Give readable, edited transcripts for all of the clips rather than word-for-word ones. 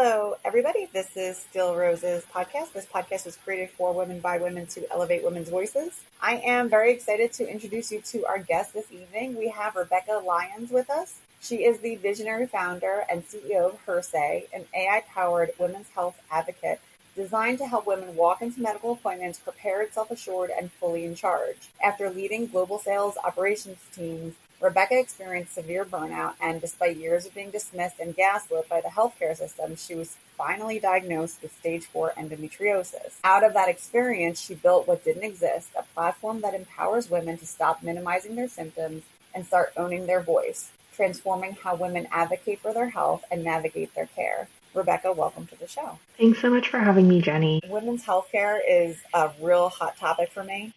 Hello, everybody. This is Still Rose's podcast. This podcast was created for women by women to elevate women's voices. I am very excited to introduce you to our guest this evening. We have Rebecca Lyons with us. She is the visionary founder and CEO of Hersay, an AI-powered women's health advocate designed to help women walk into medical appointments prepared, self-assured, and fully in charge. After leading global sales operations teams, Rebecca experienced severe burnout, and despite years of being dismissed and gaslit by the healthcare system, she was finally diagnosed with stage 4 endometriosis. Out of that experience, she built what didn't exist, a platform that empowers women to stop minimizing their symptoms and start owning their voice, transforming how women advocate for their health and navigate their care. Rebecca, welcome to the show. Thanks so much for having me, Jenny. Women's healthcare is a real hot topic for me.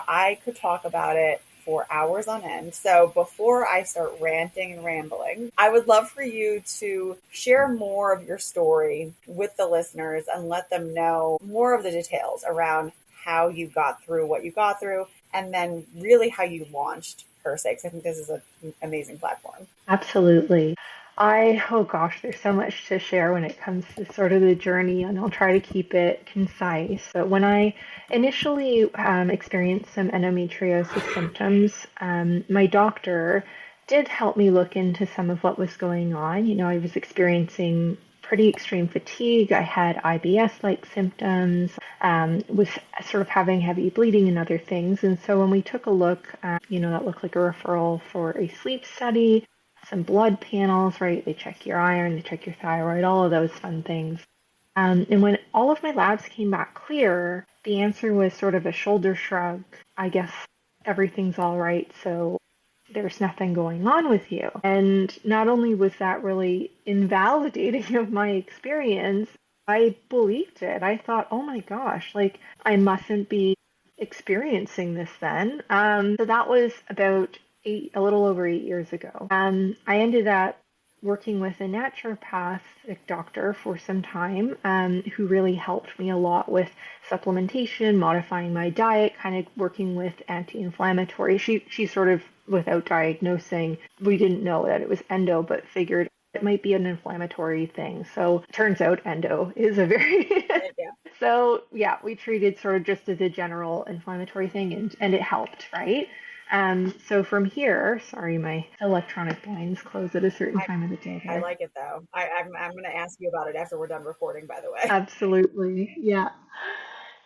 I could talk about it for hours on end. So before I start ranting and rambling, I would love for you to share more of your story with the listeners and let them know more of the details around how you got through what you got through, and then really how you launched Hersay, because I think this is an amazing platform. Absolutely. There's so much to share when it comes to sort of the journey, and I'll try to keep it concise. But when I initially experienced some endometriosis symptoms, my doctor did help me look into some of what was going on. I was experiencing pretty extreme fatigue. I had IBS-like symptoms, was sort of having heavy bleeding and other things. And so when we took a look, that looked like a referral for a sleep study, some blood panels, right? They check your iron, they check your thyroid, all of those fun things. And when all of my labs came back clear, the answer was sort of a shoulder shrug. I guess everything's all right, so there's nothing going on with you. And not only was that really invalidating of my experience, I believed it. I thought, oh my gosh, I mustn't be experiencing this then. So that was about a little over 8 years ago. I ended up working with a naturopathic doctor for some time, who really helped me a lot with supplementation, modifying my diet, kind of working with anti-inflammatory. She sort of, without diagnosing, we didn't know that it was endo, but figured it might be an inflammatory thing. So turns out endo is a very So we treated sort of just as a general inflammatory thing, and it helped, right? So from here, sorry, my electronic blinds close at a certain time of the day. I like it though. I'm going to ask you about it after we're done recording, by the way. Absolutely. Yeah.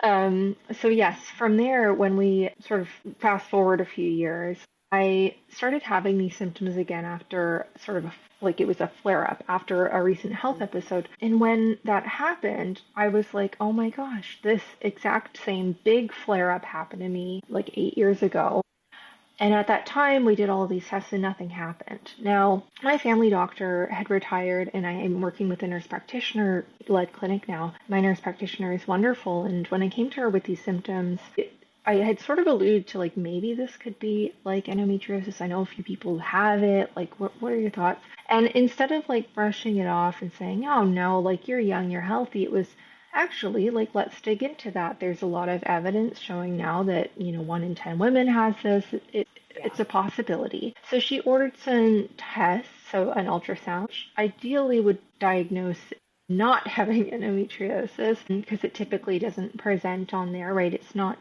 So yes, from there, when we sort of fast forward a few years, I started having these symptoms again after sort of it was a flare up after a recent health episode. And when that happened, I was like, oh my gosh, this exact same big flare up happened to me 8 years ago. And at that time, we did all of these tests and nothing happened. Now, my family doctor had retired, and I am working with a nurse practitioner-led clinic now. My nurse practitioner is wonderful, and when I came to her with these symptoms, I had sort of alluded to maybe this could be endometriosis. I know a few people have it. What are your thoughts? And instead of brushing it off and saying, oh no, you're young, you're healthy, it was actually let's dig into that. There's a lot of evidence showing now that 1 in 10 women has this. It's a possibility. So she ordered some tests, so an ultrasound, which ideally would diagnose not having endometriosis, because it typically doesn't present on there, right? It's not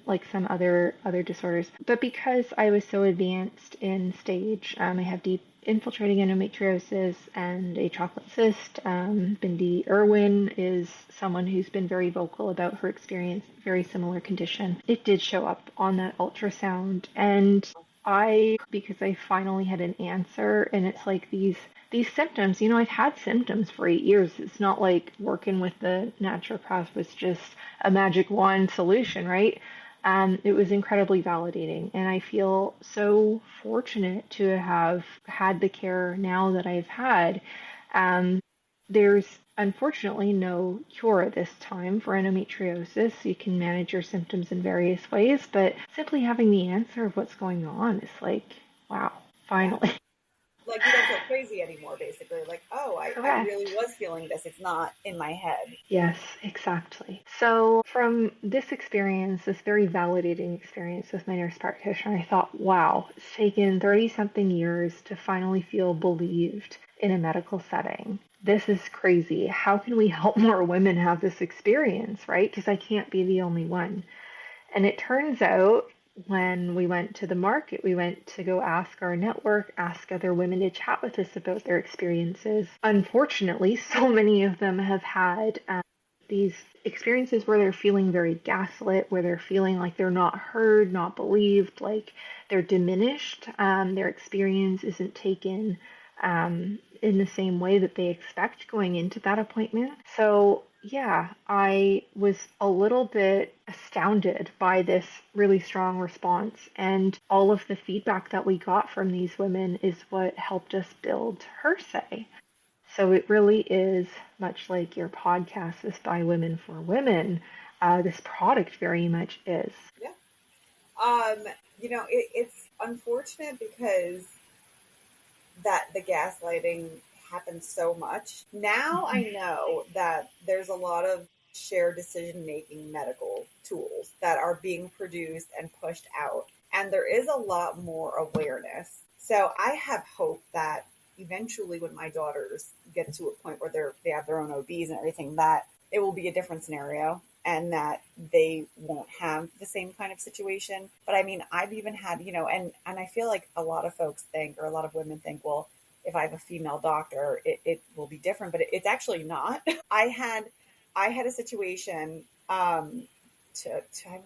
like some other disorders. But because I was so advanced in stage, I have deep infiltrating endometriosis and a chocolate cyst. Bindi Irwin is someone who's been very vocal about her experience, very similar condition. It did show up on that ultrasound, and because I finally had an answer, and it's these symptoms, I've had symptoms for 8 years. It's not like working with the naturopath was just a magic wand solution, right? It was incredibly validating, and I feel so fortunate to have had the care now that I've had. There's unfortunately no cure at this time for endometriosis. You can manage your symptoms in various ways, but simply having the answer of what's going on is wow, finally. You don't feel crazy anymore, basically. I really was feeling this. It's not in my head. Yes, exactly. So from this experience, this very validating experience with my nurse practitioner, I thought, wow, it's taken 30-something years to finally feel believed in a medical setting. this is crazy. How can we help more women have this experience, right? Because I can't be the only one. And it turns out when we went to the market, we went to go ask our network, ask other women to chat with us about their experiences. Unfortunately, so many of them have had these experiences where they're feeling very gaslit, where they're feeling like they're not heard, not believed, like they're diminished. Their experience isn't taken in the same way that they expect going into that appointment. So, yeah, I was a little bit astounded by this really strong response. And all of the feedback that we got from these women is what helped us build HerSay. So it really is much like your podcast, this By Women for Women. This product very much is. Yeah. It's unfortunate because that the gaslighting happens so much. Now I know that there's a lot of shared decision making medical tools that are being produced and pushed out. And there is a lot more awareness. So I have hope that eventually when my daughters get to a point where they have their own OBs and everything, that it will be a different scenario and that they won't have the same kind of situation. But I mean, I've even had, and I feel like a lot of folks think, or a lot of women think, well, if I have a female doctor, it will be different, but it's actually not. I had a situation, I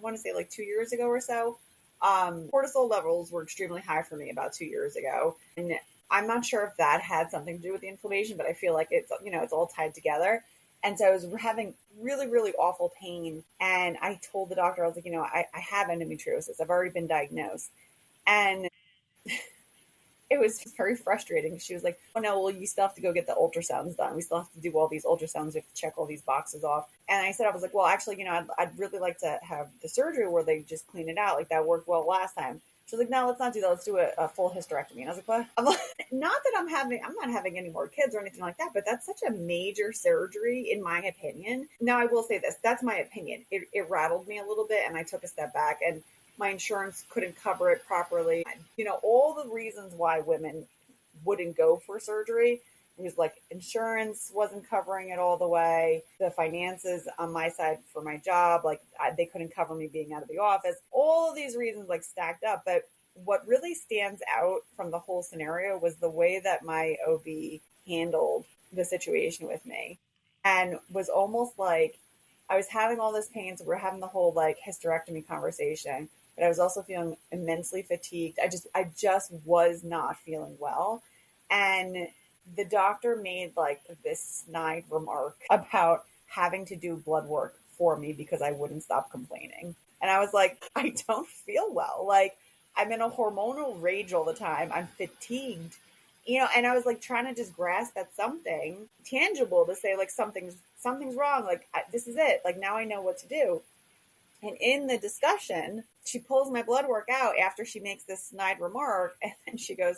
want to say like 2 years ago or so. Cortisol levels were extremely high for me about 2 years ago. And I'm not sure if that had something to do with the inflammation, but I feel like it's all tied together. And so I was having really, really awful pain. And I told the doctor, I was like, I have endometriosis. I've already been diagnosed. And it was very frustrating. She was like, oh no, well, you still have to go get the ultrasounds done. We still have to do all these ultrasounds. We have to check all these boxes off. And I was like, well, actually, I'd really like to have the surgery where they just clean it out. Like that worked well last time. She was like, no, let's not do that. Let's do a full hysterectomy. And I was like, what? I'm like, not that I'm not having any more kids or anything like that, but that's such a major surgery in my opinion. Now I will say this, that's my opinion. It rattled me a little bit and I took a step back and my insurance couldn't cover it properly. All the reasons why women wouldn't go for surgery. It was like insurance wasn't covering it all the way. The finances on my side for my job, like they couldn't cover me being out of the office. All of these reasons like stacked up. But what really stands out from the whole scenario was the way that my OB handled the situation with me and was almost like I was having all this pain. So we're having the whole like hysterectomy conversation, but I was also feeling immensely fatigued. I just was not feeling well. And the doctor made like this snide remark about having to do blood work for me because I wouldn't stop complaining. And I was like, I don't feel well. Like I'm in a hormonal rage all the time. I'm fatigued, and I was like trying to just grasp at something tangible to say like something's wrong. Like this is it. Like now I know what to do. And in the discussion, she pulls my blood work out after she makes this snide remark. And then she goes,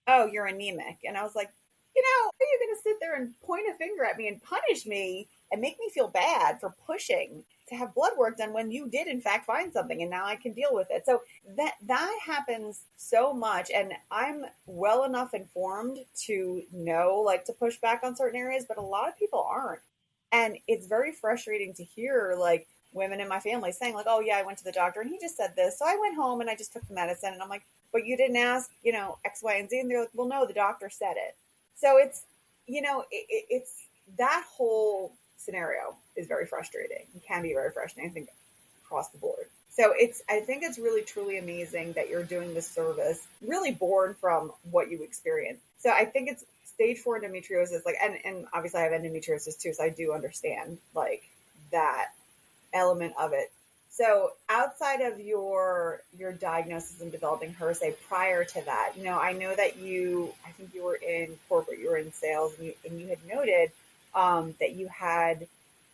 oh, you're anemic. And I was like, are you going to sit there and point a finger at me and punish me and make me feel bad for pushing to have blood work done when you did in fact find something and now I can deal with it? So that happens so much. And I'm well enough informed to know, like to push back on certain areas, but a lot of people aren't. And it's very frustrating to hear like women in my family saying like, oh yeah, I went to the doctor and he just said this. So I went home and I just took the medicine. And I'm like, but you didn't ask, X, Y, and Z. And they're like, well, no, the doctor said it. So it's, it's that whole scenario is very frustrating. It can be very frustrating, I think, across the board. So I think it's really, truly amazing that you're doing this service really born from what you experience. So I think it's stage 4 endometriosis, like, and obviously I have endometriosis too. So I do understand like that element of it. So outside of your diagnosis and developing HerSay, prior to that, I know that I think you were in corporate, you were in sales, and you had noted that you had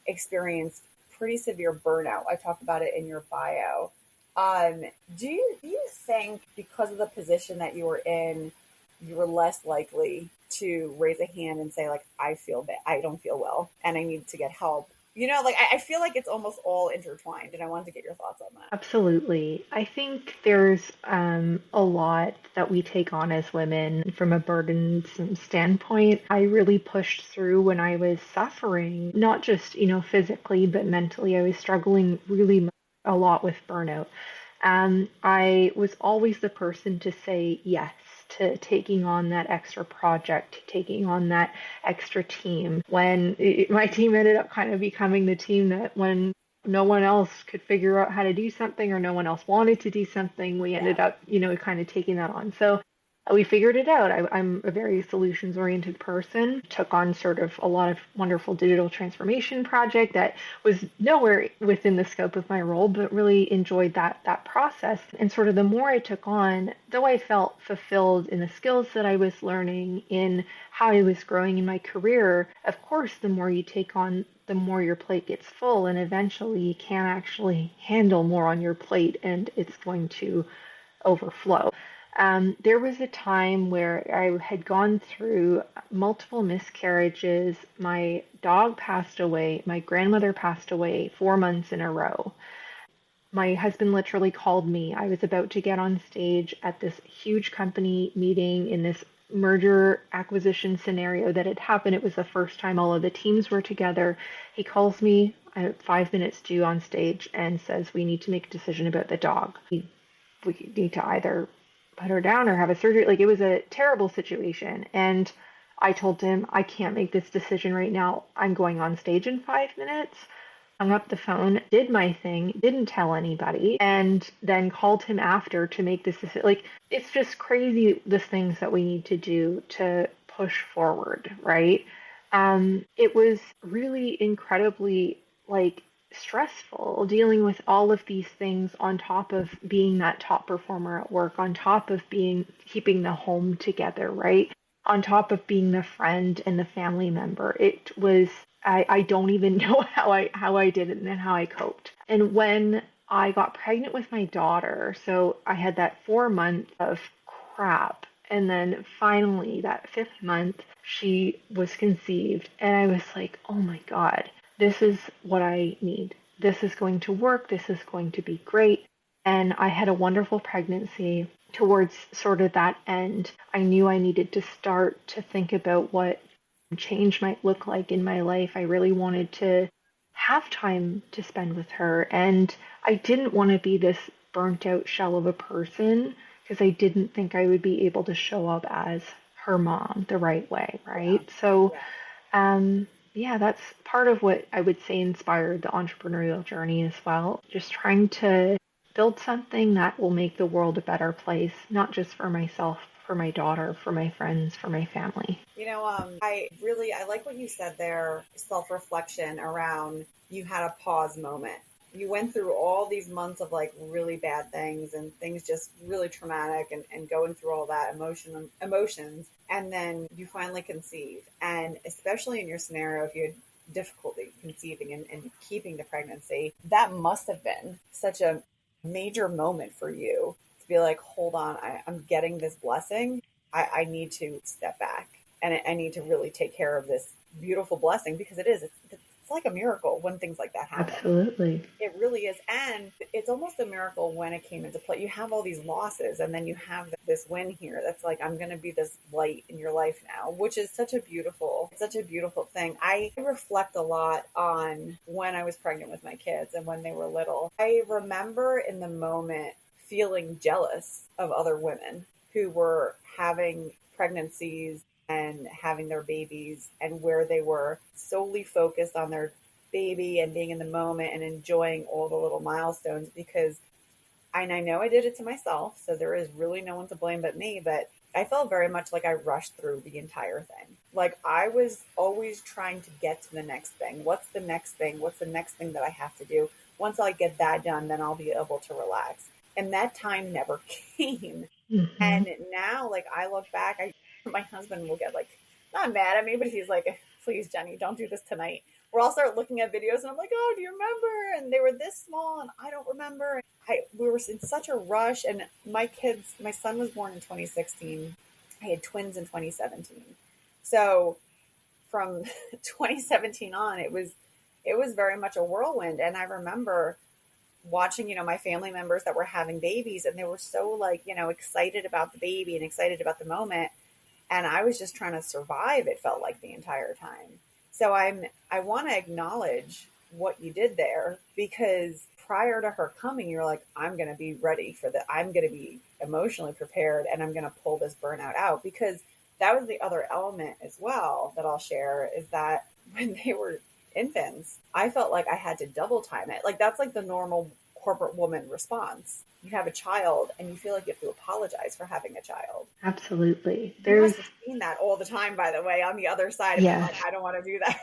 experienced pretty severe burnout. I talked about it in your bio. Do you think because of the position that you were in, you were less likely to raise a hand and say like, I feel bad, I don't feel well, and I need to get help? Like I feel like it's almost all intertwined, and I wanted to get your thoughts on that. Absolutely. I think there's a lot that we take on as women from a burdensome standpoint. I really pushed through when I was suffering, not just, physically, but mentally. I was struggling really a lot with burnout. I was always the person to say yes to taking on that extra project, taking on that extra team. When my team ended up kind of becoming the team that when no one else could figure out how to do something or no one else wanted to do something, we ended up, kind of taking that on. So we figured it out. I'm a very solutions oriented person, took on sort of a lot of wonderful digital transformation project that was nowhere within the scope of my role, but really enjoyed that process. And sort of the more I took on, though I felt fulfilled in the skills that I was learning, in how I was growing in my career, of course, the more you take on, the more your plate gets full, and eventually you can't actually handle more on your plate and it's going to overflow. There was a time where I had gone through multiple miscarriages. My dog passed away. My grandmother passed away 4 months in a row. My husband literally called me. I was about to get on stage at this huge company meeting in this merger acquisition scenario that had happened. It was the first time all of the teams were together. He calls me at 5 minutes due on stage and says, "We need to make a decision about the dog. We need to either put her down or have a surgery." Like, it was a terrible situation. And I told him, "I can't make this decision right now. I'm going on stage in 5 minutes." Hung up the phone, did my thing, didn't tell anybody, and then called him after to make this decision. Like, it's just crazy, the things that we need to do to push forward, right? It was really incredibly, like, stressful dealing with all of these things on top of being that top performer at work, on top of keeping the home together, right? On top of being the friend and the family member. It was, I don't even know how I did it and how I coped. And when I got pregnant with my daughter, so I had that 4 month of crap, and then finally that fifth month she was conceived, and I was like, oh my God, this is what I need. This is going to work. This is going to be great. And I had a wonderful pregnancy. Towards sort of that end, I knew I needed to start to think about what change might look like in my life. I really wanted to have time to spend with her. And I didn't want to be this burnt out shell of a person because I didn't think I would be able to show up as her mom the right way, right? Yeah. So, Yeah. yeah, that's part of what I would say inspired the entrepreneurial journey as well. Just trying to build something that will make the world a better place, not just for myself, for my daughter, for my friends, for my family. I like what you said there, self-reflection around you had a pause moment. You went through all these months of like really bad things and things just really traumatic and going through all that emotions. And then you finally conceived. And especially in your scenario, if you had difficulty conceiving and keeping the pregnancy, that must have been such a major moment for you to be like, hold on, I'm getting this blessing. I need to step back and I need to really take care of this beautiful blessing because it's like a miracle when things like that happen. Absolutely. It really is. And it's almost a miracle when it came into play. You have all these losses and then you have this win here. That's like, I'm going to be this light in your life now, which is such a beautiful thing. I reflect a lot on when I was pregnant with my kids and when they were little. I remember in the moment feeling jealous of other women who were having pregnancies and having their babies and where they were solely focused on their baby and being in the moment and enjoying all the little milestones because and I know I did it to myself, so there is really no one to blame but me, but I felt very much like I rushed through the entire thing. Like I was always trying to get to the next thing. What's the next thing? What's the next thing that I have to do? Once I get that done, then I'll be able to relax. And that time never came. Mm-hmm. And now, like, I look back, my husband will get like, not mad at me, but he's like, please, Jenny, don't do this tonight. We'll all start looking at videos and I'm like, oh, do you remember? And they were this small and I don't remember. We were in such a rush. And my son was born in 2016. I had twins in 2017. So from 2017 on, it was it was very much a whirlwind. And I remember watching, my family members that were having babies, and they were so like, excited about the baby and excited about the moment. And I was just trying to survive, it felt like the entire time. So I want to acknowledge what you did there, because prior to her coming, you're like, I'm going to be ready for that. I'm going to be emotionally prepared, and I'm going to pull this burnout out. Because that was the other element as well that I'll share, is that when they were infants, I felt like I had to double time it. Like that's like the normal corporate woman response. You have a child and you feel like you have to apologize for having a child. Absolutely. You must have seen that all the time, by the way, on the other side of being Yes. like, I don't want to do that.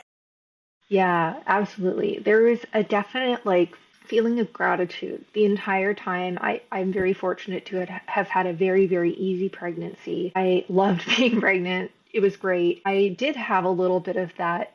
Yeah, absolutely. There was a definite like feeling of gratitude the entire time. I'm very fortunate to have had a very, very easy pregnancy. I loved being pregnant. It was great. I did have a little bit of that,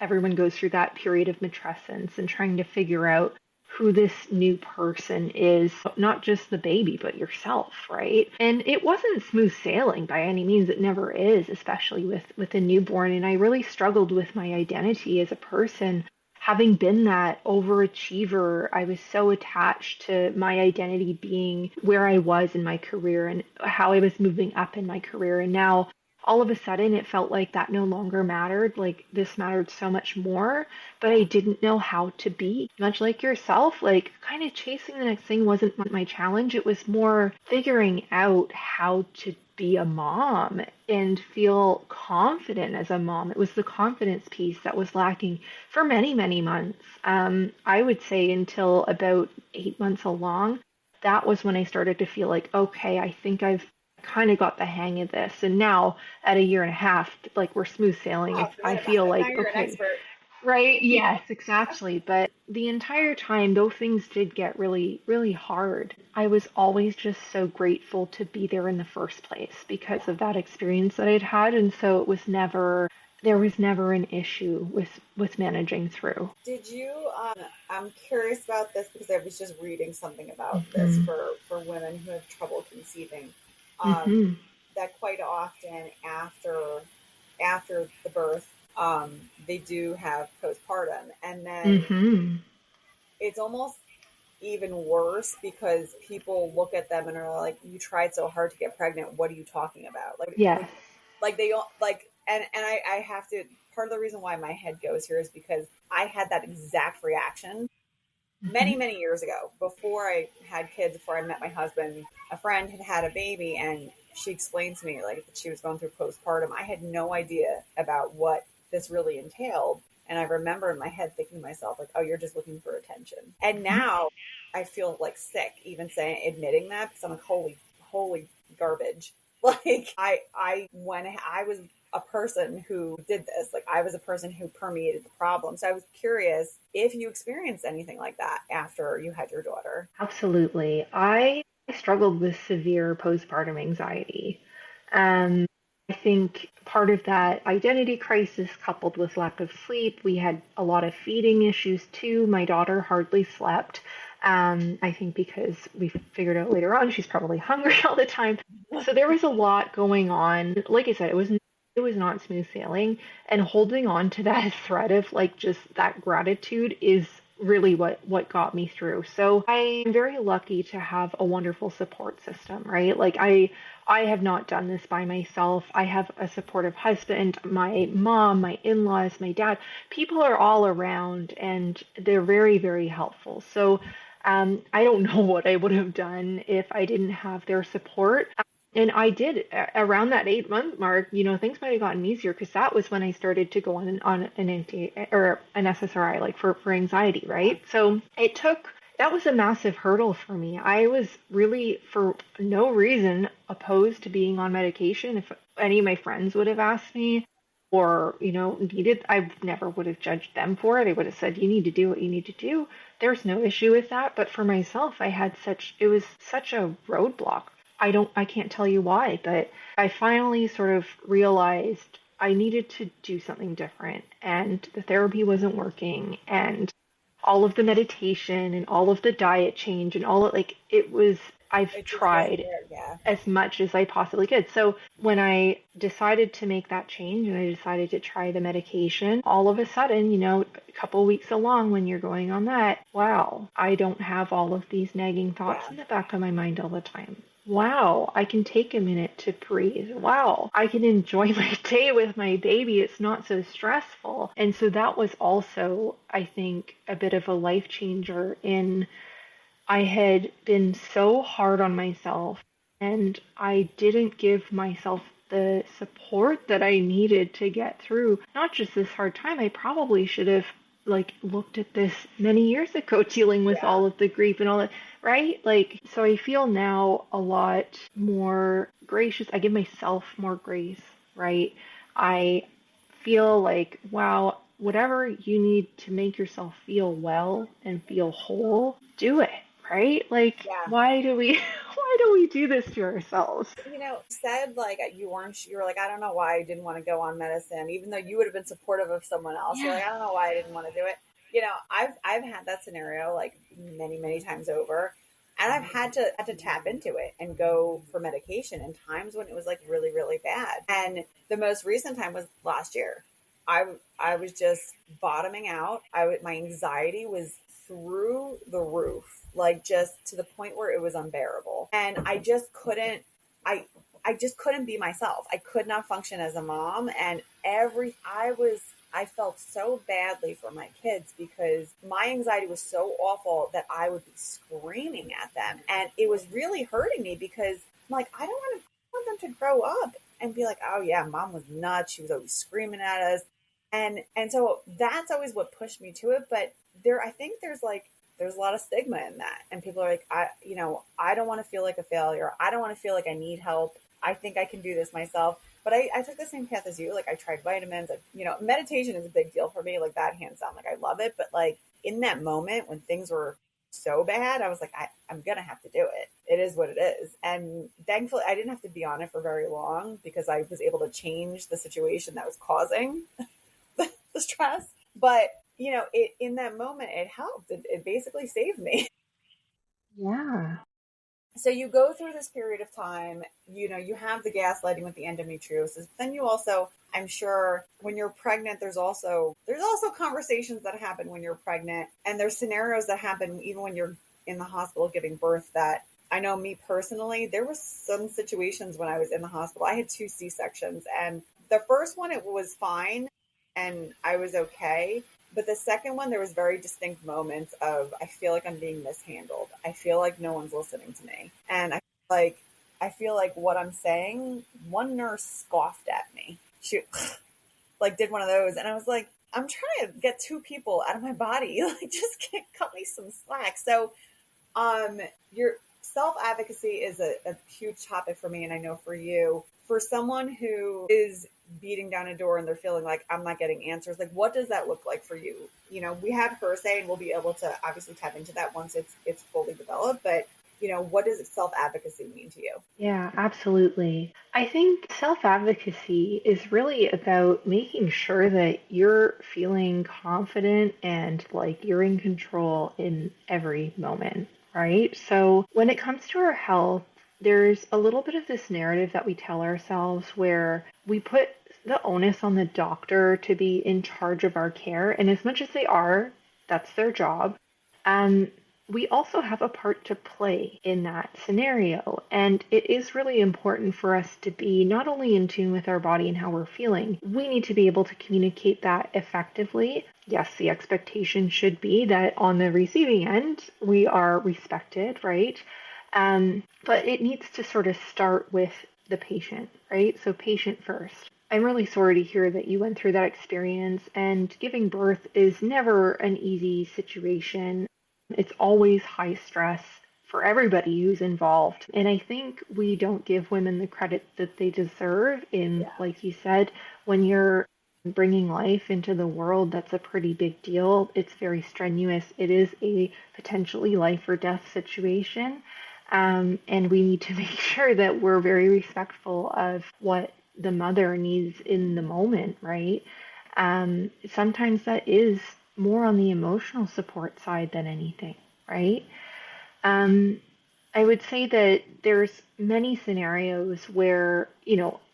everyone goes through that period of matrescence and trying to figure out who this new person is, not just the baby, but yourself, right? And it wasn't smooth sailing by any means. It never is, especially with a newborn. And I really struggled with my identity as a person. Having been that overachiever, I was so attached to my identity being where I was in my career and how I was moving up in my career. And now all of a sudden it felt like that no longer mattered. Like this mattered so much more, but I didn't know how to be. Much like yourself, like kind of chasing the next thing wasn't my challenge. It was more figuring out how to be a mom and feel confident as a mom. It was the confidence piece that was lacking for many, many months. I would say until about 8 months along, that was when I started to feel like, okay, I think I've kind of got the hang of this. And now at a year and a half, like we're smooth sailing. Oh, I forget about feel it. Now like, you're an okay, expert. right? Yes, exactly. But the entire time, though things did get really, really hard, I was always just so grateful to be there in the first place because of that experience that I'd had. And so there was never an issue with managing through. Did you, I'm curious about this because I was just reading something about this Hmm. for women who have trouble conceiving. Um, Hmm. that quite often after the birth, they do have postpartum, and then Hmm. it's almost even worse because people look at them and are like, "You tried so hard to get pregnant. What are you talking about?" Yes. Like they don't like, and I have to. Part of the reason why my head goes here is because I had that exact reaction Hmm. many years ago, before I had kids, before I met my husband. A friend had a baby, and she explained to me like that she was going through postpartum. I had no idea about what this really entailed, and I remember in my head thinking to myself like, oh, you're just looking for attention. And now I feel like sick even saying admitting that, because I'm like, holy garbage. Like when I was a person who did this. Like I was a person who permeated the problem. So I was curious if you experienced anything like that after you had your daughter. Absolutely. I struggled with severe postpartum anxiety. Um, I think part of that identity crisis coupled with lack of sleep, we had a lot of feeding issues too. My daughter hardly slept. I think because we figured out later on she's probably hungry all the time. So there was a lot going on. Like I said, it was not smooth sailing, and holding on to that thread of like just that gratitude is really what got me through. So I'm very lucky to have a wonderful support system, right? Like I have not done this by myself. I have a supportive husband, my mom, my in-laws, my dad. People are all around and they're very, very helpful. So I don't know what I would have done if I didn't have their support. And I did around that 8 month mark, things might have gotten easier because that was when I started to go on an anti or an SSRI, like for anxiety, right? So that was a massive hurdle for me. I was really, for no reason, opposed to being on medication. If any of my friends would have asked me or, needed, I never would have judged them for it. I would have said, you need to do what you need to do. There's no issue with that. But for myself, it was such a roadblock. I can't tell you why, but I finally sort of realized I needed to do something different and the therapy wasn't working and all of the meditation and all of the diet change and all of like it was I've It's just wasn't tried there. Yeah. as much as I possibly could. So when I decided to make that change and I decided to try the medication, all of a sudden, a couple weeks along when you're going on that, wow, I don't have all of these nagging thoughts Yeah. in the back of my mind all the time. Wow, I can take a minute to breathe. Wow, I can enjoy my day with my baby. It's not so stressful. And so that was also, I think, a bit of a life changer in I had been so hard on myself and I didn't give myself the support that I needed to get through not just this hard time. I probably should have looked at this many years ago dealing with Yeah. all of the grief and all that, right? So I feel now a lot more gracious. I give myself more grace, right? I feel like, wow, whatever you need to make yourself feel well and feel whole, do it, right? Yeah. Why do we why do we do this to ourselves? Said like you were like, I don't know why I didn't want to go on medicine, even though you would have been supportive of someone else. You're Yeah. like, I don't know why I didn't want to do it. I've had that scenario like many, many times over. And I've had to tap into it and go for medication in times when it was like really, really bad. And the most recent time was last year. I was just bottoming out. My anxiety was through the roof, like just to the point where it was unbearable. And I I just couldn't be myself. I could not function as a mom, and I felt so badly for my kids because my anxiety was so awful that I would be screaming at them, and it was really hurting me because I'm like, I don't want them to grow up and be like, oh yeah, mom was nuts. She was always screaming at us, and so that's always what pushed me to it. But I think there's a lot of stigma in that, and people are like, I don't want to feel like a failure. I don't want to feel like I need help. I think I can do this myself. But I took the same path as you. Like I tried vitamins. Meditation is a big deal for me. Like that, hands down. Like I love it. But like in that moment when things were so bad, I was like, I'm gonna have to do it. It is what it is. And thankfully, I didn't have to be on it for very long because I was able to change the situation that was causing the stress. But it in that moment, it helped. It basically saved me. Yeah. So you go through this period of time, you have the gaslighting with the endometriosis. Then you also, I'm sure when you're pregnant, there's also conversations that happen when you're pregnant, and there's scenarios that happen even when you're in the hospital giving birth that I know me personally, there was some situations when I was in the hospital. I had 2 C-sections, and the first one, it was fine and I was okay. But the second one, there was very distinct moments of I feel like I'm being mishandled. I feel like no one's listening to me, and I feel like what I'm saying. One nurse scoffed at me. She like did one of those, and I was like, I'm trying to get 2 people out of my body. Like, just cut me some slack. So, your self advocacy is a huge topic for me, and I know for you. For someone who is beating down a door and they're feeling like I'm not getting answers, like what does that look like for you? We had her say, and we'll be able to obviously tap into that once it's fully developed. But what does self advocacy mean to you? Yeah, absolutely. I think self advocacy is really about making sure that you're feeling confident and like you're in control in every moment, right? So when it comes to our health, there's a little bit of this narrative that we tell ourselves where we put the onus on the doctor to be in charge of our care. And as much as they are, that's their job. Um, we also have a part to play in that scenario. And it is really important for us to be not only in tune with our body and how we're feeling, we need to be able to communicate that effectively. Yes, the expectation should be that on the receiving end, we are respected, right? But it needs to sort of start with the patient, right? So, patient first. I'm really sorry to hear that you went through that experience, and giving birth is never an easy situation. It's always high stress for everybody who's involved. And I think we don't give women the credit that they deserve in, Yeah. like you said, when you're bringing life into the world, that's a pretty big deal. It's very strenuous. It is a potentially life or death situation. And we need to make sure that we're very respectful of what the mother needs in the moment, right? Sometimes that is more on the emotional support side than anything, right? Um, I would say that there's many scenarios where,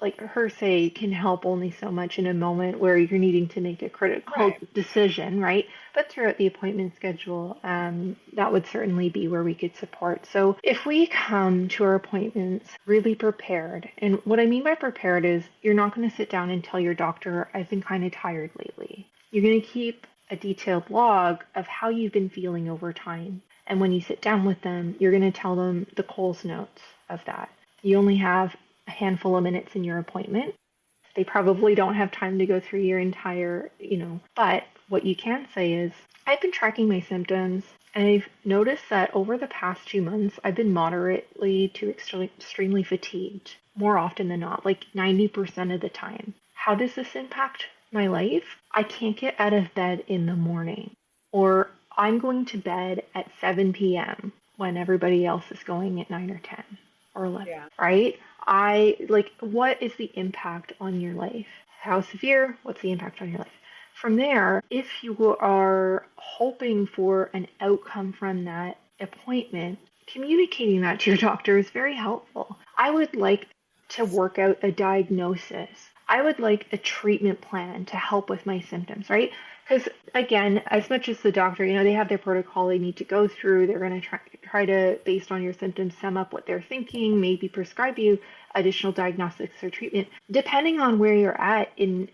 like her say can help only so much in a moment where you're needing to make a critical Right. decision, right? But throughout the appointment schedule, that would certainly be where we could support. So if we come to our appointments really prepared, and what I mean by prepared is you're not going to sit down and tell your doctor, I've been kind of tired lately. You're going to keep a detailed log of how you've been feeling over time. And when you sit down with them, you're going to tell them the Coles notes of that. You only have a handful of minutes in your appointment. They probably don't have time to go through your entire, but what you can say is, I've been tracking my symptoms and I've noticed that over the past 2 months, I've been moderately to extremely fatigued more often than not, like 90% of the time. How does this impact my life? I can't get out of bed in the morning, or I'm going to bed at 7 p.m. when everybody else is going at 9 or 10 or 11, Yeah. right? What is the impact on your life? How severe? What's the impact on your life? From there, if you are hoping for an outcome from that appointment, communicating that to your doctor is very helpful. I would like to work out a diagnosis. I would like a treatment plan to help with my symptoms, right? Because again, as much as the doctor, they have their protocol they need to go through. They're going to try to, based on your symptoms, sum up what they're thinking, maybe prescribe you additional diagnostics or treatment. Depending on where you're at in,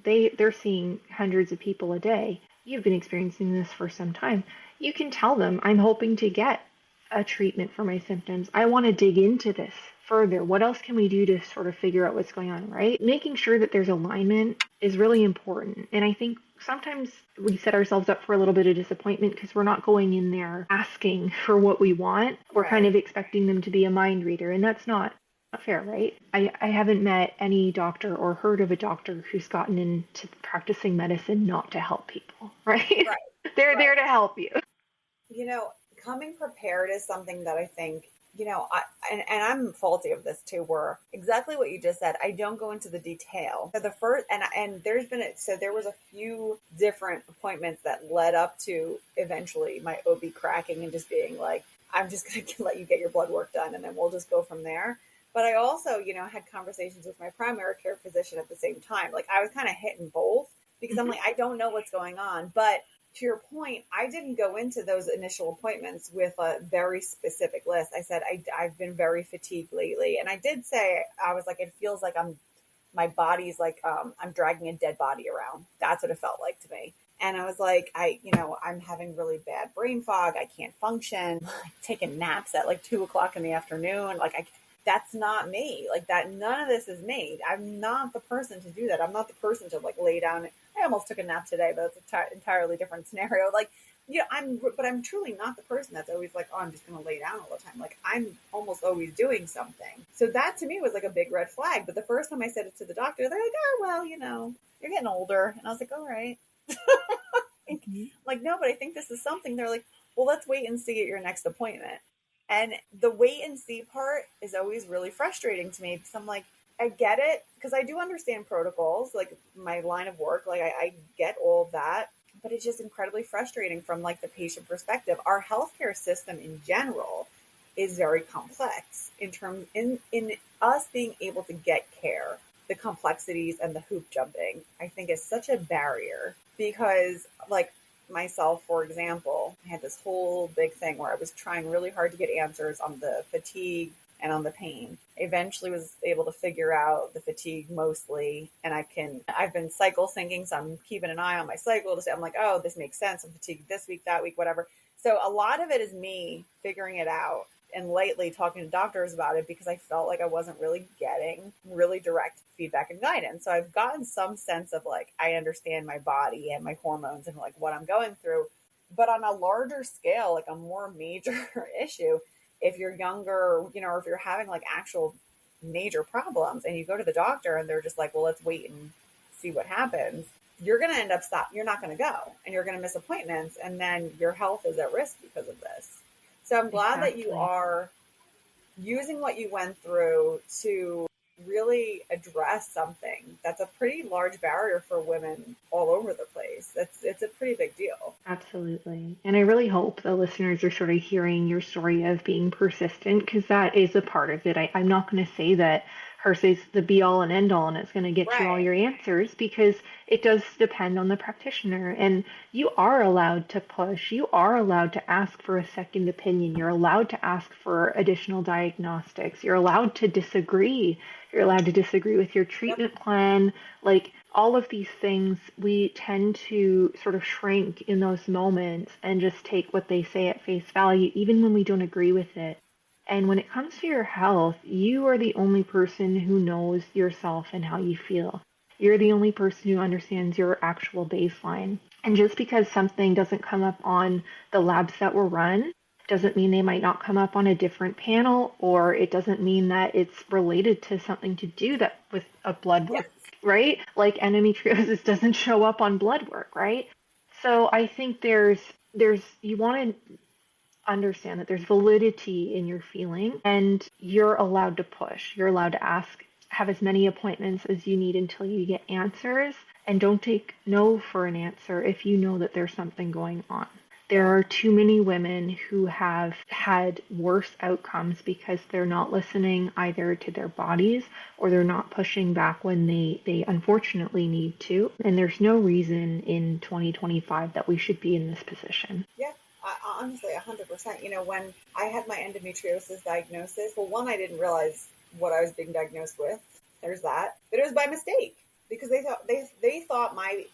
they're seeing hundreds of people a day. You've been experiencing this for some time. You can tell them, I'm hoping to get a treatment for my symptoms. I want to dig into this further. What else can we do to sort of figure out what's going on, right? Making sure that there's alignment is really important. And I think sometimes we set ourselves up for a little bit of disappointment because we're not going in there asking for what we want. We're kind Right. of expecting them to be a mind reader, and that's not fair, right? I haven't met any doctor or heard of a doctor who's gotten into practicing medicine not to help people, right? Right. They're Right. there to help you. You know, coming prepared is something that I think, and I'm faulty of this too, where exactly what you just said, I don't go into the detail. So the first, and there's been, so there was a few different appointments that led up to eventually my OB cracking and just being like, I'm just going to let you get your blood work done and then we'll just go from there. But I also, had conversations with my primary care physician at the same time. Like I was kind of hitting both because I'm like, I don't know what's going on. But to your point, I didn't go into those initial appointments with a very specific list. I said, I've been very fatigued lately. And I did say, I was like, it feels like my body's like, I'm dragging a dead body around. That's what it felt like to me. And I was like, I'm having really bad brain fog. I can't function. Taking naps at like 2 o'clock in the afternoon. That's not me. Like that, none of this is me. I'm not the person to do that. I'm not the person to like lay down. I almost took a nap today, but it's an entirely different scenario. Like, I'm truly not the person that's always like, oh, I'm just going to lay down all the time. Like, I'm almost always doing something. So that to me was like a big red flag. But the first time I said it to the doctor, they're like, oh, well, you're getting older. And I was like, all right. Mm-hmm. Like, no, but I think this is something. They're like, well, let's wait and see at your next appointment. And the wait and see part is always really frustrating to me because I'm like, I get it because I do understand protocols, like my line of work, like I get all of that, but it's just incredibly frustrating from like the patient perspective. Our healthcare system in general is very complex in us being able to get care. The complexities and the hoop jumping, I think, is such a barrier because, like, myself, for example, I had this whole big thing where I was trying really hard to get answers on the fatigue and on the pain. Eventually was able to figure out the fatigue mostly, and I've been cycle syncing, so I'm keeping an eye on my cycle to say, I'm like, oh, this makes sense. I'm fatigued this week, that week, whatever. So a lot of it is me figuring it out and lately talking to doctors about it because I felt like I wasn't really getting really direct feedback and guidance. So I've gotten some sense of like, I understand my body and my hormones and like what I'm going through. But on a larger scale, like a more major issue, if you're younger, or if you're having like actual major problems and you go to the doctor and they're just like, well, let's wait and see what happens, you're going to end up you're not going to go and you're going to miss appointments. And then your health is at risk because of this. So I'm glad that you Exactly. are using what you went through to really address something that's a pretty large barrier for women all over the place. It's a pretty big deal. Absolutely. And I really hope the listeners are sort of hearing your story of being persistent, because that is a part of it. I'm not going to say that HERS is the be all and end all and it's going to get you all Right. your answers, because it does depend on the practitioner. And you are allowed to push, you are allowed to ask for a second opinion, you're allowed to ask for additional diagnostics, you're allowed to disagree. You're allowed to disagree with your Yep. treatment plan. Like all of these things, we tend to sort of shrink in those moments and just take what they say at face value, even when we don't agree with it. And when it comes to your health, you are the only person who knows yourself and how you feel. You're the only person who understands your actual baseline. And just because something doesn't come up on the labs that were run doesn't mean they might not come up on a different panel, or it doesn't mean that it's related to something to do that with a blood Yes. work, right? Like endometriosis doesn't show up on blood work, right? So I think there's you want to understand that there's validity in your feeling, and you're allowed to push. You're allowed to ask, have as many appointments as you need until you get answers, and don't take no for an answer if you know that there's something going on. There Yeah. are too many women who have had worse outcomes because they're not listening either to their bodies, or they're not pushing back when they unfortunately need to. And there's no reason in 2025 that we should be in this position. Yeah. Honestly, 100%. When I had my endometriosis diagnosis, well, one, I didn't realize what I was being diagnosed with. There's that. But it was by mistake, because they thought my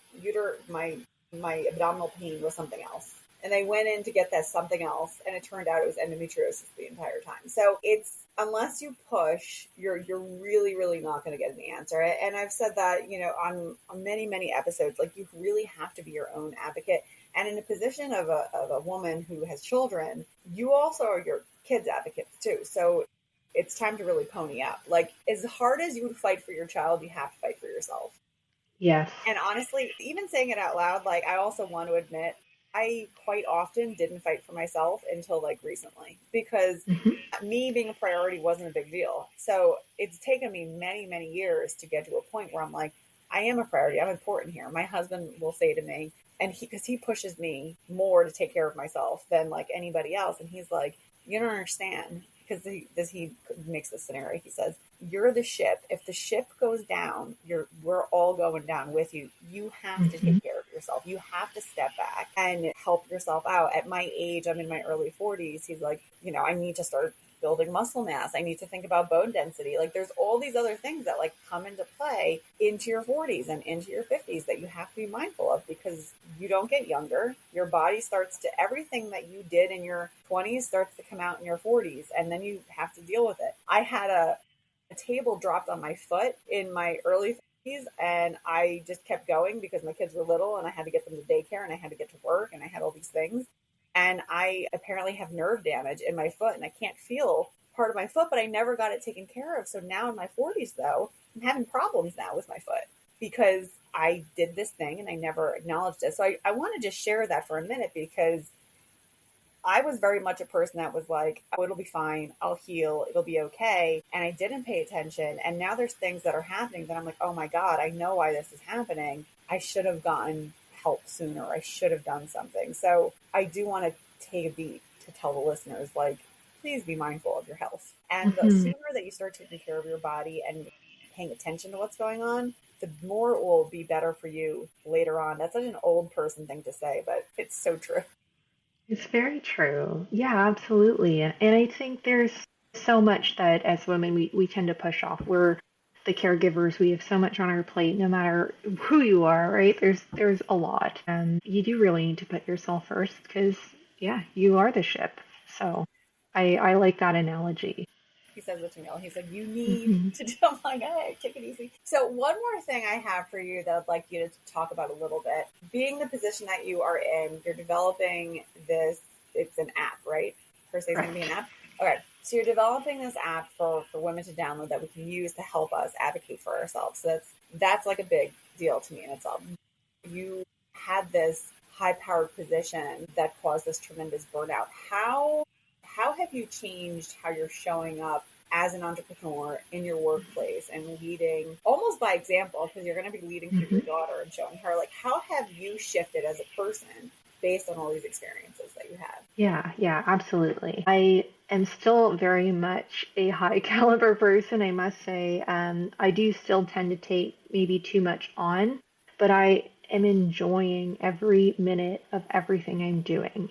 abdominal pain was something else. And they went in to get that something else, and it turned out it was endometriosis the entire time. So it's, unless you push, you're really, really not going to get an answer. And I've said that, on many, many episodes, like, you really have to be your own advocate. And in a position of a woman who has children, you also are your kids' advocates too. So it's time to really pony up. Like, as hard as you would fight for your child, you have to fight for yourself. Yes. And honestly, even saying it out loud, like, I also want to admit, I quite often didn't fight for myself until like recently, because Mm-hmm. me being a priority wasn't a big deal. So it's taken me many, many years to get to a point where I'm like, I am a priority. I'm important here. My husband will say to me, and because he pushes me more to take care of myself than like anybody else. And he's like, you don't understand. Because he makes this scenario. He says, you're the ship. If the ship goes down, we're all going down with you. You have to Mm-hmm. take care of yourself. You have to step back and help yourself out. At my age, I'm in my early 40s. He's like, I need to start building muscle mass. I need to think about bone density. Like, there's all these other things that like come into play into your 40s and into your 50s that you have to be mindful of, because you don't get younger. Your body starts to, everything that you did in your 20s starts to come out in your 40s, and then you have to deal with it. I had a table dropped on my foot in my early 50s, and I just kept going because my kids were little and I had to get them to daycare and I had to get to work and I had all these things. And I apparently have nerve damage in my foot and I can't feel part of my foot, but I never got it taken care of. So now in my 40s, though, I'm having problems now with my foot because I did this thing and I never acknowledged it. So I want to just share that for a minute, because I was very much a person that was like, oh, it'll be fine. I'll heal. It'll be okay. And I didn't pay attention. And now there's things that are happening that I'm like, oh my God, I know why this is happening. I should have gotten help sooner. I should have done something. So I do want to take a beat to tell the listeners, like, please be mindful of your health. And the Mm-hmm. sooner that you start taking care of your body and paying attention to what's going on, the more it will be better for you later on. That's such an old person thing to say, but it's so true. It's very true. Yeah, absolutely. And I think there's so much that as women we tend to push off. We're the caregivers. We have so much on our plate, no matter who you are, right? There's a lot. And you do really need to put yourself first, because yeah, you are the ship. So I like that analogy. He says it to me all. He's like, you need Hmm. to do. I'm like, hey, take it easy. So one more thing I have for you that I'd like you to talk about a little bit. Being the position that you are in, you're developing this, it's an app, right? Per se, it's going to be Correct. an app. Okay. So you're developing this app for women to download that we can use to help us advocate for ourselves. So that's like a big deal to me in itself. You had this high powered position that caused this tremendous burnout. How have you changed how you're showing up as an entrepreneur in your workplace and leading almost by example, because you're going to be leading through Hmm. your daughter and showing her, like, how have you shifted as a person based on all these experiences that you had. Yeah, absolutely. I am still very much a high caliber person, I must say. I do still tend to take maybe too much on, but I am enjoying every minute of everything I'm doing.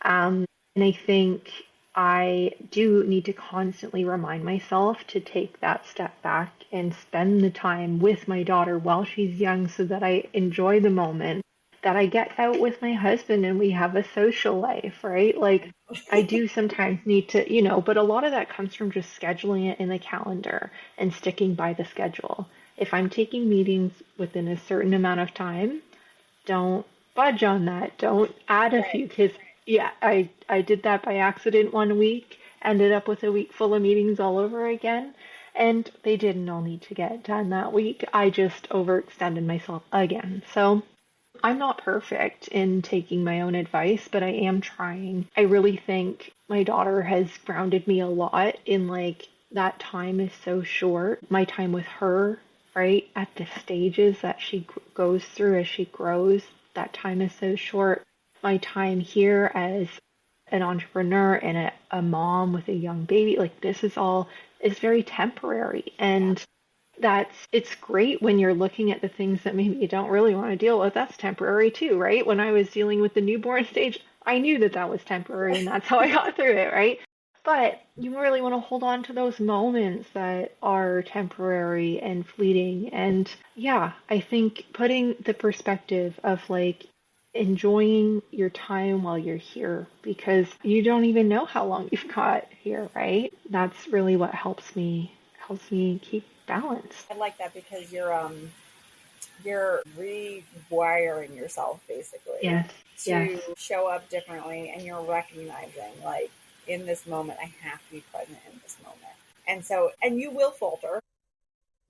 And I think I do need to constantly remind myself to take that step back and spend the time with my daughter while she's young so that I enjoy the moment, that I get out with my husband and we have a social life, right? Like, I do sometimes need to, but a lot of that comes from just scheduling it in the calendar and sticking by the schedule. If I'm taking meetings within a certain amount of time, don't budge on that. Don't add a Right. few kids. Yeah, I did that by accident one week, ended up with a week full of meetings all over again, and they didn't all need to get done that week. I just overextended myself again. So I'm not perfect in taking my own advice, but I am trying. I really think my daughter has grounded me a lot in like that time is so short. My time with her, right, at the stages that she goes through as she grows, that time is so short. My time here as an entrepreneur and a mom with a young baby, like this is very temporary. Yeah. And it's great when you're looking at the things that maybe you don't really want to deal with. That's temporary too, right? When I was dealing with the newborn stage, I knew that that was temporary and that's how I got through it, right? But you really want to hold on to those moments that are temporary and fleeting. And yeah, I think putting the perspective of like enjoying your time while you're here because you don't even know how long you've got here, right? That's really what helps me keep balance. I like that because you're rewiring yourself basically Yes, yes. to show up differently, and you're recognizing like in this moment I have to be present in this moment. And so, and you will falter.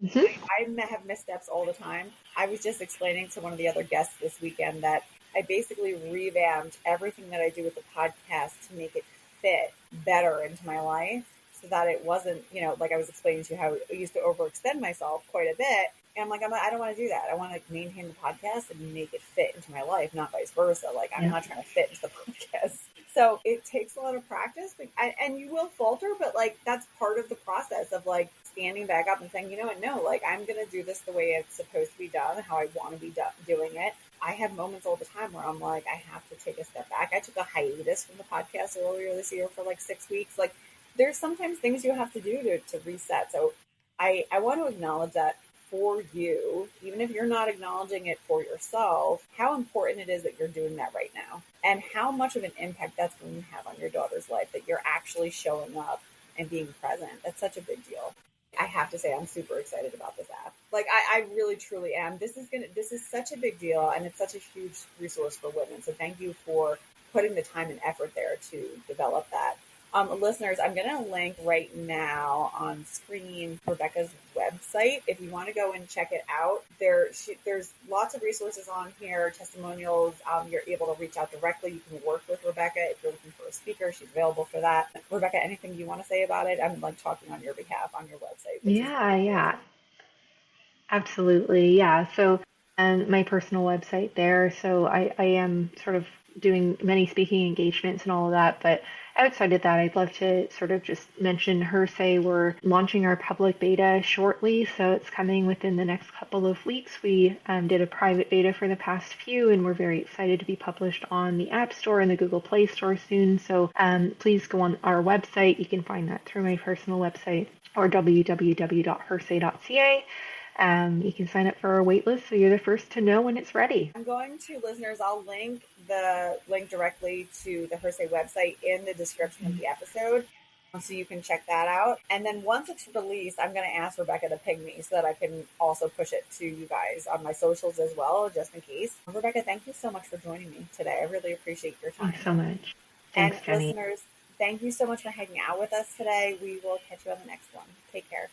Hmm. I have missteps all the time. I was just explaining to one of the other guests this weekend that I basically revamped everything that I do with the podcast to make it fit better into my life so that it wasn't, like I was explaining to you how I used to overextend myself quite a bit. And I'm like, I don't want to do that. I want to maintain the podcast and make it fit into my life, not vice versa. Like, I'm Yeah. not trying to fit into the podcast. So it takes a lot of practice, and you will falter, but like that's part of the process of like standing back up and saying, you know what, no, like I'm going to do this the way it's supposed to be done, how I want to be doing it. I have moments all the time where I'm like, I have to take a step back. I took a hiatus from the podcast earlier this year for like 6 weeks. Like there's sometimes things you have to do to reset. So I want to acknowledge that for you, even if you're not acknowledging it for yourself, how important it is that you're doing that right now and how much of an impact that's going to have on your daughter's life, that you're actually showing up and being present. That's such a big deal. I have to say I'm super excited about this app. Like I really truly am. This is such a big deal and it's such a huge resource for women. So thank you for putting the time and effort there to develop that. Listeners, I'm going to link right now on screen Rebecca's website. If you want to go and check it out, there's lots of resources on here, testimonials. You're able to reach out directly. You can work with Rebecca if you're looking for a speaker. She's available for that. Rebecca, anything you want to say about it? I'm like talking on your behalf on your website, which is Yeah, yeah, absolutely. Yeah. So, my personal website there. So I am sort of doing many speaking engagements and all of that. But outside of that, I'd love to sort of just mention Hersey. We're launching our public beta shortly. So it's coming within the next couple of weeks. We did a private beta for the past few, and we're very excited to be published on the App Store and the Google Play Store soon. So please go on our website. You can find that through my personal website or www.hersey.ca. You can sign up for our waitlist so you're the first to know when it's ready. I'm going to, listeners, I'll link the link directly to the Hersey website in the description of the episode so you can check that out. And then once it's released, I'm going to ask Rebecca to ping me so that I can also push it to you guys on my socials as well, just in case. Rebecca, thank you so much for joining me today. I really appreciate your time. Thanks so much. And Thanks, Jenny. listeners, thank you so much for hanging out with us today. We will catch you on the next one. Take care.